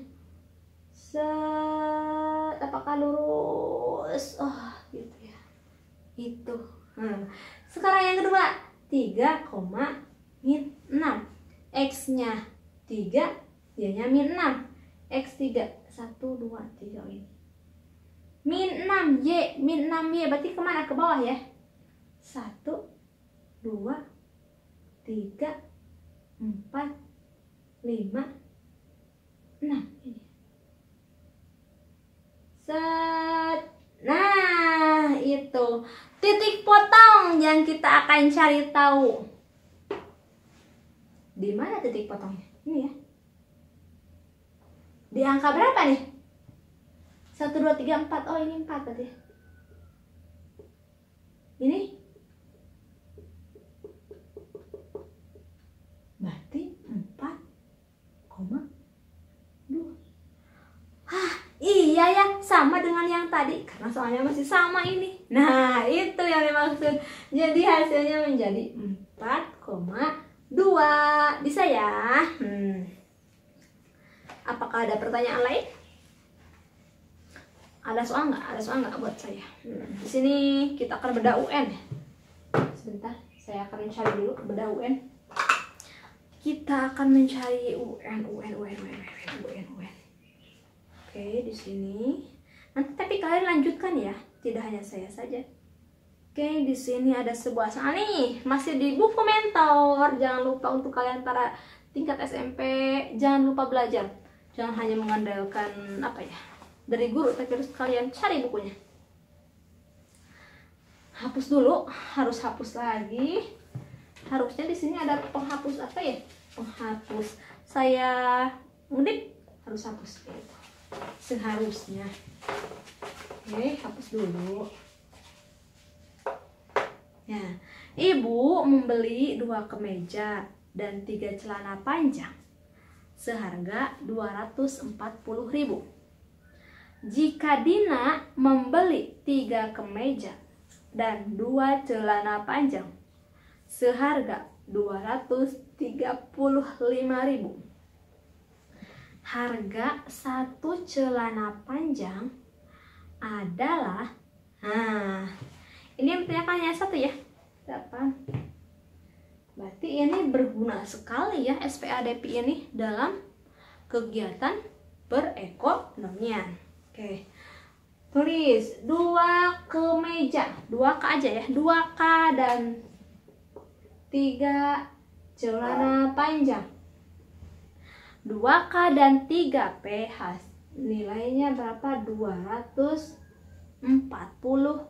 Set, apakah lurus? Oh, gitu ya. Itu. Sekarang yang kedua, 3, min 6. X-nya 3, Y-nya min 6. X3, 1, 2, 3 ini. Min 6 Y, min 6 Y, berarti kemana? Ke bawah ya. 1, 2, 3, 4, 5, 6 ini. Set. Nah, itu titik potong yang kita akan cari tahu. Di mana titik potongnya? Ini ya. Di angka berapa nih? 1, 2, 3, 4. Oh, ini 4 berarti. Ini berarti 4,2. Iya ya, sama dengan yang tadi. Karena soalnya masih sama ini. Nah, itu yang dimaksud. Jadi hasilnya menjadi 4,2. Bisa ya? Apakah ada pertanyaan lain? Ada soal nggak? Ada soal nggak buat saya? Di sini kita akan bedah UN. Sebentar, saya akan mencari dulu bedah UN. Kita akan mencari UN. Oke, di sini. Nanti tapi kalian lanjutkan ya, tidak hanya saya saja. Oke, di sini ada sebuah soal nih, masih di buku mentor. Jangan lupa untuk kalian para tingkat SMP, jangan lupa belajar. Jangan hanya mengandalkan dari guru, tapi harus kalian cari bukunya. Hapus dulu, harus hapus lagi. Harusnya di sini ada penghapus penghapus. Saya ngedip harus hapus gitu. Seharusnya. Oke, hapus dulu. Ya, ibu membeli 2 kemeja dan 3 celana panjang seharga 240.000. Jika Dina membeli 3 kemeja dan 2 celana panjang seharga 235.000. Harga 1 celana panjang adalah ini yang bertanya hanya 1 ya. 8. Berarti ini berguna sekali ya SPADP ini dalam kegiatan perekonomian. Oke. Tulis 2 kemeja, 2K aja ya. 2K dan 3 celana panjang. 2K dan 3P nilainya berapa? 240.000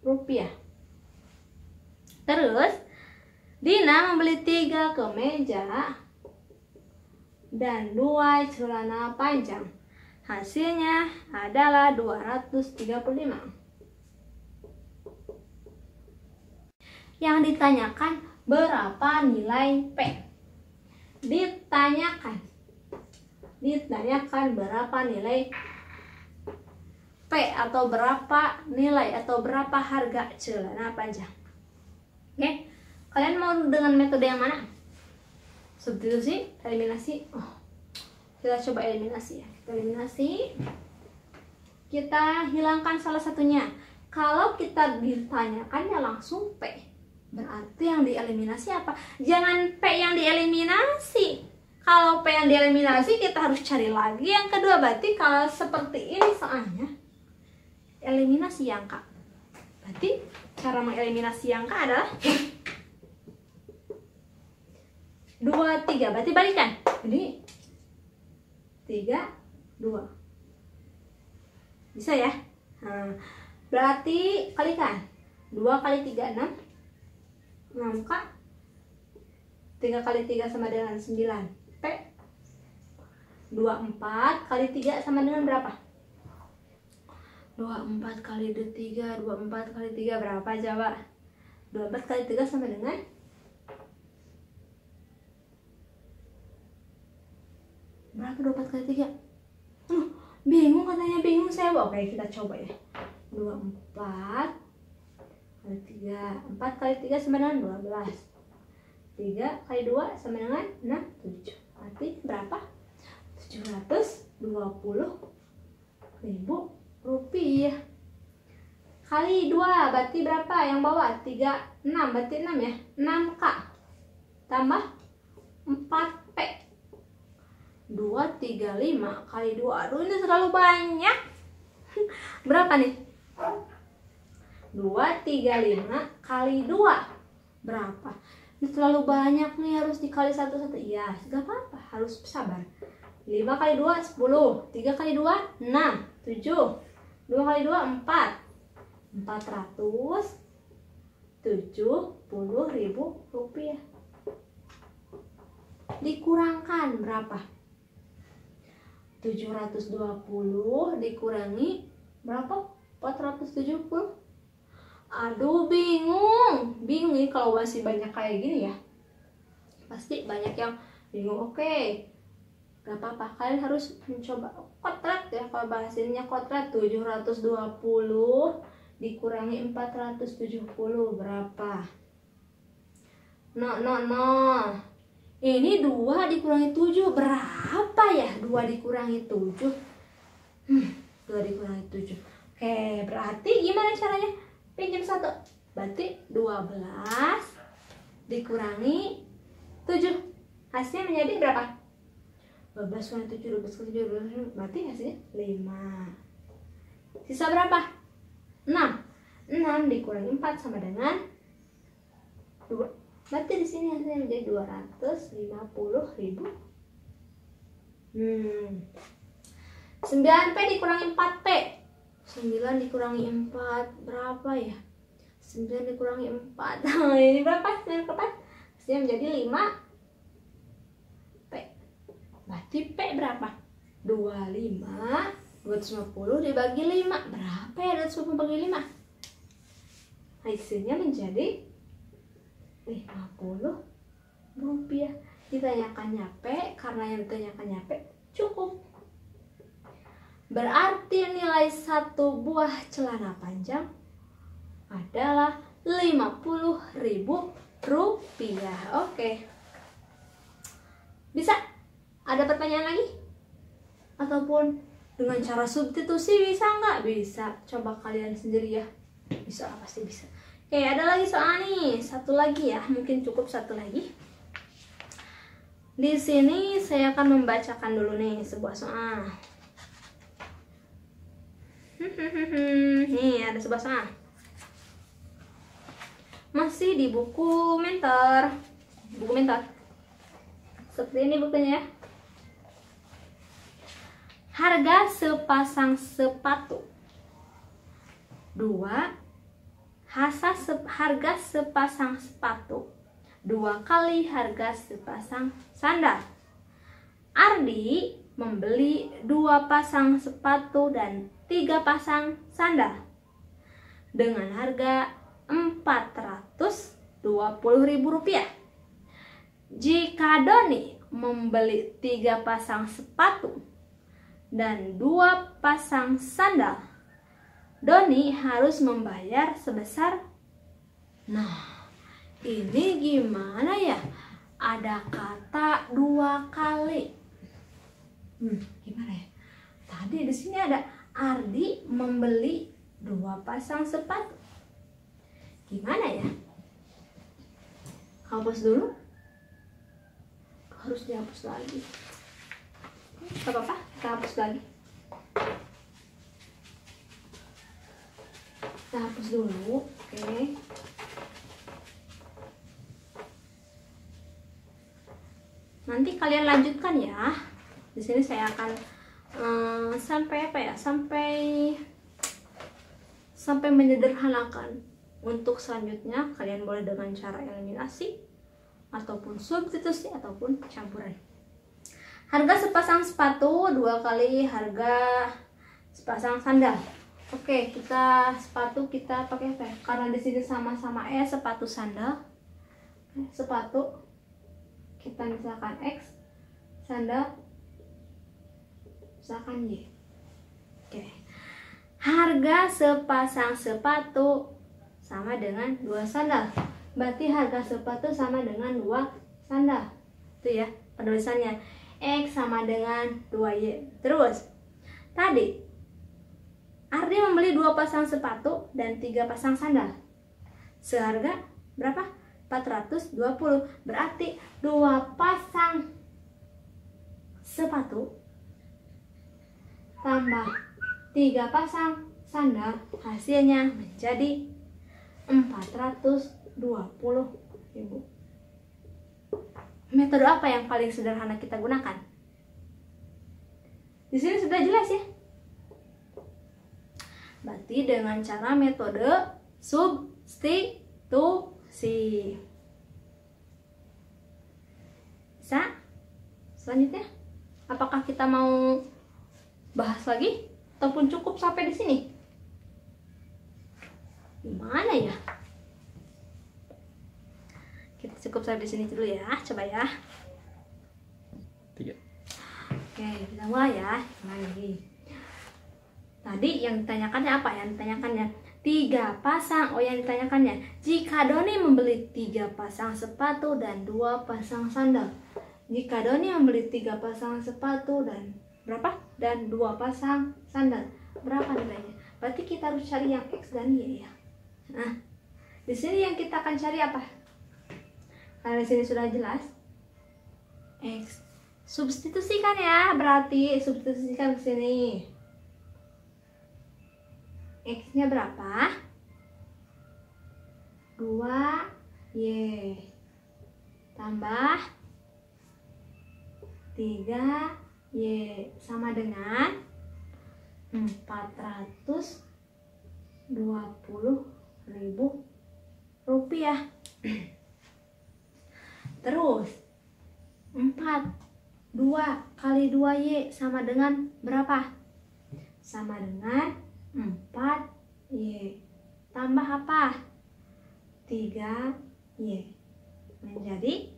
rupiah. Terus Dina membeli 3 kemeja dan 2 celana panjang. Hasilnya adalah 235. Yang ditanyakan berapa nilai P. Ditanyakan berapa nilai P atau berapa nilai atau berapa harga celana panjang. Oke, kalian mau dengan metode yang mana? Substitusi, eliminasi. Kita coba eliminasi ya. Kita eliminasi. Kita hilangkan salah satunya. Kalau kita ditanyakannya langsung P, berarti yang dieliminasi apa? Jangan P yang dieliminasi. Kalau P yang dieliminasi kita harus cari lagi yang kedua. Berarti kalau seperti ini soalnya eliminasi angka. Berarti cara mengeliminasi angka adalah 2, 3. Berarti balikan. Jadi 3, 2. Bisa ya? Berarti kalikan. 2 kali 3, 6. 6K. 3 kali 3 sama dengan 9. P. 24 kali 3 sama dengan berapa? 24 kali 3, 24 kali 3 berapa coba? 24 kali 3 sama dengan berapa? 24 kali 3. Bingung katanya, bingung saya. Oke, kita coba ya. 24 kali 3. 4 kali 3 sama dengan 12. 3 kali 2 sama dengan 6, 7. Berarti berapa? 720.000 rupiah. Kali 2 berarti berapa? Yang bawah 36 berarti 6 ya. 6K tambah 4P. 235 kali 2. Aduh, ini terlalu banyak. Berapa nih? 235 kali 2 berapa? Ini terlalu banyak nih, harus dikali satu-satu. Iya, gak apa-apa, harus sabar. 5 kali 2 10. 3 kali 2 6. 7. 2 kali 2 4. 470.000 rupiah. Dikurangkan berapa? 720 dikurangi berapa? 470. Aduh, bingung ini kalau masih banyak kayak gini ya. Pasti banyak yang bingung. Oke, gak apa-apa, kalian harus mencoba kodrat ya. Kalau bahasanya kodrat, 720 dikurangi 470 berapa? No. Ini 2 dikurangi 7 berapa ya? 2 dikurangi 7. 2 dikurangi 7. Oke, berarti gimana caranya? Pinjam 1. Berarti 12 dikurangi 7. Hasilnya menjadi berapa? 12 kurangi 7, 12 kurangi 7, berarti hasilnya 5. Sisa berapa? 6. 6 dikurangi 4 sama dengan 2. Berarti di sini hasilnya menjadi 250.000. 9P dikurangi 4P. 9 dikurangi 4 berapa ya? 9 dikurangi 4. Ini berapa? 9 ke 4. Hasilnya menjadi 5P. Berarti P berapa? 25. 250 dibagi 5. Berapa ya 250 bagi 5? Hasilnya menjadi 50 rupiah. Ditanyakannya P, karena yang ditanyakannya P cukup. Berarti nilai satu buah celana panjang adalah 50.000 rupiah. Oke. Bisa? Ada pertanyaan lagi? Ataupun dengan cara substitusi bisa nggak? Bisa. Coba kalian sendiri ya. Bisa, pasti bisa. Oke, ada lagi soal nih. Satu lagi ya. Mungkin cukup satu lagi. Di sini saya akan membacakan dulu nih sebuah soal. Nih ada sebuah soal. Masih di buku Mentor. Buku Mentor. Seperti ini bukunya ya. Harga sepasang sepatu. 2. Harga sepasang sepatu 2 kali harga sepasang sandal. Ardi membeli 2 pasang sepatu dan 3 pasang sandal dengan harga Rp420.000. Jika Doni membeli 3 pasang sepatu dan 2 pasang sandal, Doni harus membayar sebesar. Nah, ini gimana ya? Ada kata 2 kali. Gimana ya? Tadi di sini ada Ardi membeli 2 pasang sepatu. Gimana ya? Hapus dulu. Harus dihapus lagi. Gak apa-apa, kita hapus lagi. Kita hapus dulu, oke. Nanti kalian lanjutkan ya. Di sini saya akan sampai apa ya? Sampai menyederhanakan. Untuk selanjutnya kalian boleh dengan cara eliminasi ataupun substitusi ataupun campuran. Harga sepasang sepatu 2 kali harga sepasang sandal. Oke, kita sepatu kita pakai apa? Karena di sini sama-sama sepatu sandal. Sepatu kita misalkan X, sandal misalkan Y. Oke. Harga sepasang sepatu sama dengan 2 sandal. Berarti harga sepatu sama dengan 2 sandal. Itu ya penulisannya. X sama dengan 2Y. Terus tadi Ardi membeli 2 pasang sepatu dan 3 pasang sandal. Seharga berapa? 420. Berarti 2 pasang sepatu tambah 3 pasang sandal hasilnya menjadi 420.000. Metode apa yang paling sederhana kita gunakan? Di sini sudah jelas ya. Berarti dengan cara metode substitusi. Bisa? Selanjutnya, apakah kita mau bahas lagi ataupun cukup sampai di sini? Gimana ya? Kita cukup sampai di sini dulu ya. Coba ya. 3. Oke, kita mulai ya. Lagi. Tadi yang ditanyakannya apa? Yang ditanyakannya 3 pasang. Oh, yang ditanyakannya jika Doni membeli 3 pasang sepatu dan 2 pasang sandal. Jika Doni membeli 3 pasang sepatu dan berapa? Dan 2 pasang sandal. Berapa nilainya? Berarti kita harus cari yang X dan Y ya. Nah, di sini yang kita akan cari apa? Karena di sini sudah jelas X. Substitusikan ya, berarti substitusikan ke sini. X-nya berapa? 2Y tambah 3Y sama dengan 420.000 rupiah. Terus 2 kali 2Y sama dengan berapa? Sama dengan 4Y tambah apa? 3Y menjadi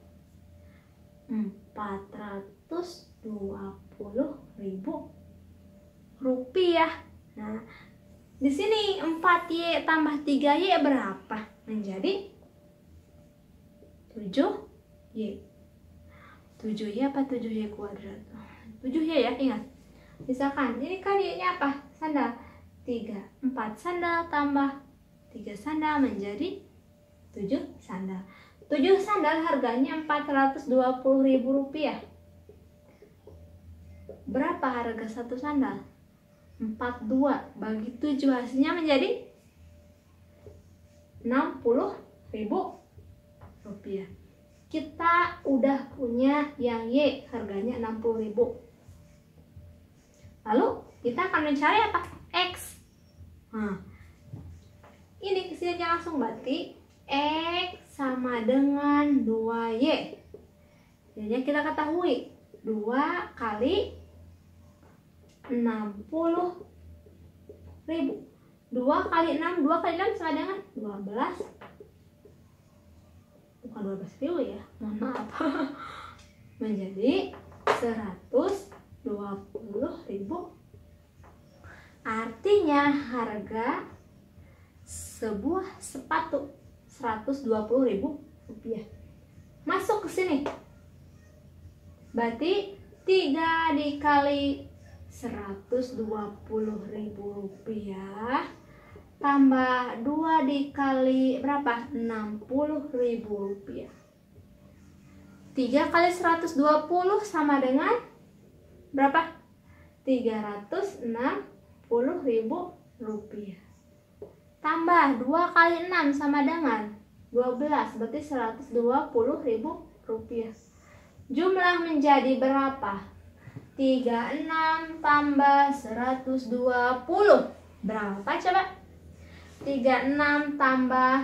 420.000 rupiah. Nah, di sini 4Y tambah 3Y berapa? Menjadi 7Y. 7Y apa 7Y kuadrat? 7Y ya, ingat. Misalkan ini kan Y-nya apa? Sandal. 3, 4 sandal tambah 3 sandal menjadi 7 sandal. 7 sandal harganya 420.000 rupiah. Berapa harga satu sandal? 42 bagi 7 hasilnya menjadi 60.000 rupiah. Kita udah punya yang Y harganya 60.000. Lalu kita akan mencari apa? X. Nah, ini kesini aja langsung, berarti X sama dengan 2Y. Jadi kita ketahui 2 kali 60.000. 2 kali 6, 2 kali 6 sama dengan 12. Bukan 12.000 ya, mohon maaf. Menjadi 120.000. Artinya harga sebuah sepatu 120.000 rupiah. Masuk ke sini. Berarti 3 dikali 120.000 rupiah tambah 2 dikali berapa? 60.000 rupiah. 3 kali 120 sama dengan berapa? 360.000 rupiah. Tambah 2 kali 6 sama dengan 12, berarti 120.000 rupiah. Jumlah menjadi berapa? 36 tambah 120 berapa coba? 36 tambah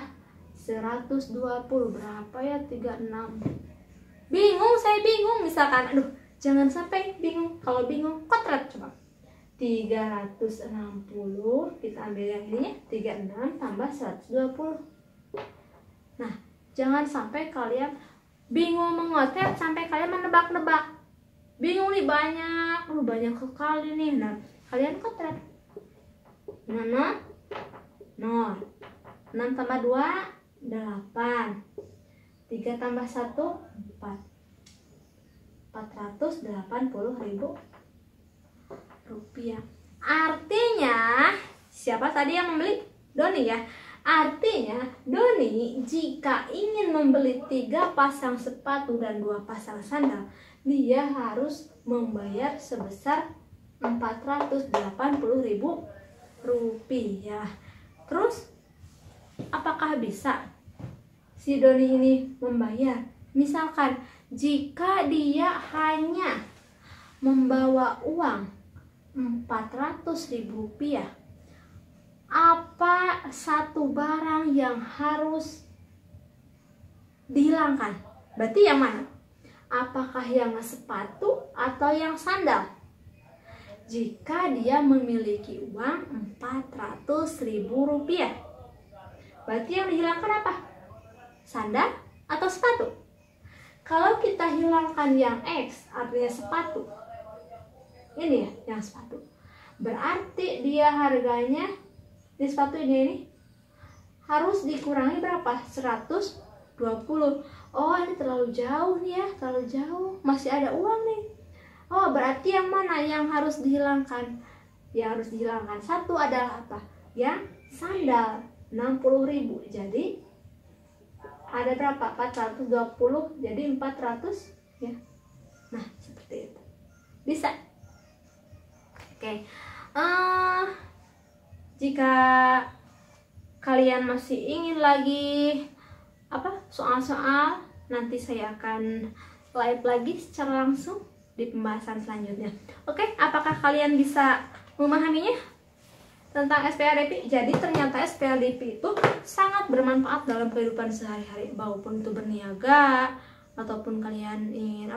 120 berapa ya? 36. Bingung, saya bingung. Misalkan, aduh, jangan sampai bingung. Kalau bingung, kodrat coba. 360, kita ambil yang ininya, 36 tambah 120. Nah, jangan sampai kalian bingung mengotret sampai kalian menebak-nebak. Bingung nih, banyak sekali nih. Nah, kalian kotret. 6 0. 6 tambah 2 8. 3 tambah 1 4. 480.000 rupiah. Artinya siapa tadi yang membeli? Doni ya. Artinya Doni jika ingin membeli 3 pasang sepatu dan 2 pasang sandal, dia harus membayar sebesar 480.000 rupiah. Terus apakah bisa si Doni ini membayar? Misalkan jika dia hanya membawa uang 400.000 rupiah, apa satu barang yang harus dihilangkan? Berarti yang mana? Apakah yang sepatu atau yang sandal? Jika dia memiliki uang 400.000 rupiah, berarti yang dihilangkan apa? Sandal atau sepatu? Kalau kita hilangkan yang X, artinya sepatu, ini ya yang sepatu, berarti dia harganya di sepatu ini harus dikurangi berapa? 120. Oh, ini terlalu jauh nih ya, terlalu jauh, masih ada uang nih. Oh, berarti yang mana yang harus dihilangkan? Yang harus dihilangkan satu adalah apa? Yang sandal 60.000. Jadi ada berapa? 420, jadi 400 ya. Nah, seperti itu. Bisa. Oke. Jika kalian kalian masih ingin lagi soal-soal, nanti saya akan live lagi secara langsung di pembahasan selanjutnya. Oke, apakah kalian bisa memahaminya tentang SPADP? Jadi ternyata SPADP itu sangat bermanfaat dalam kehidupan sehari-hari, maupun itu berniaga ataupun kalian ingin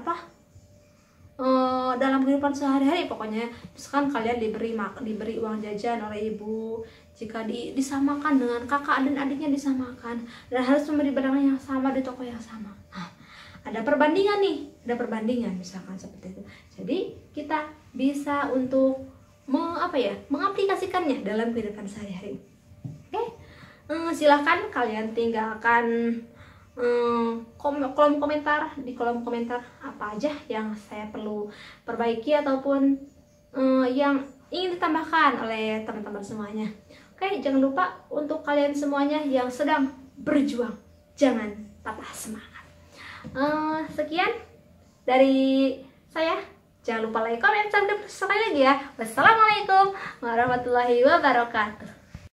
dalam kehidupan sehari-hari. Pokoknya misalkan kalian diberi uang jajan oleh ibu, jika disamakan dengan kakak dan adiknya, disamakan dan harus memberi barang yang sama di toko yang sama. Nah, ada perbandingan misalkan seperti itu. Jadi kita bisa untuk mengaplikasikannya dalam kehidupan sehari-hari. Oke, silahkan kalian tinggalkan kolom komentar apa aja yang saya perlu perbaiki ataupun yang ingin ditambahkan oleh teman-teman semuanya. Oke, jangan lupa untuk kalian semuanya yang sedang berjuang, jangan patah semangat. Sekian dari saya. Jangan lupa like, comment, subscribe sekali lagi ya. Wassalamualaikum warahmatullahi wabarakatuh.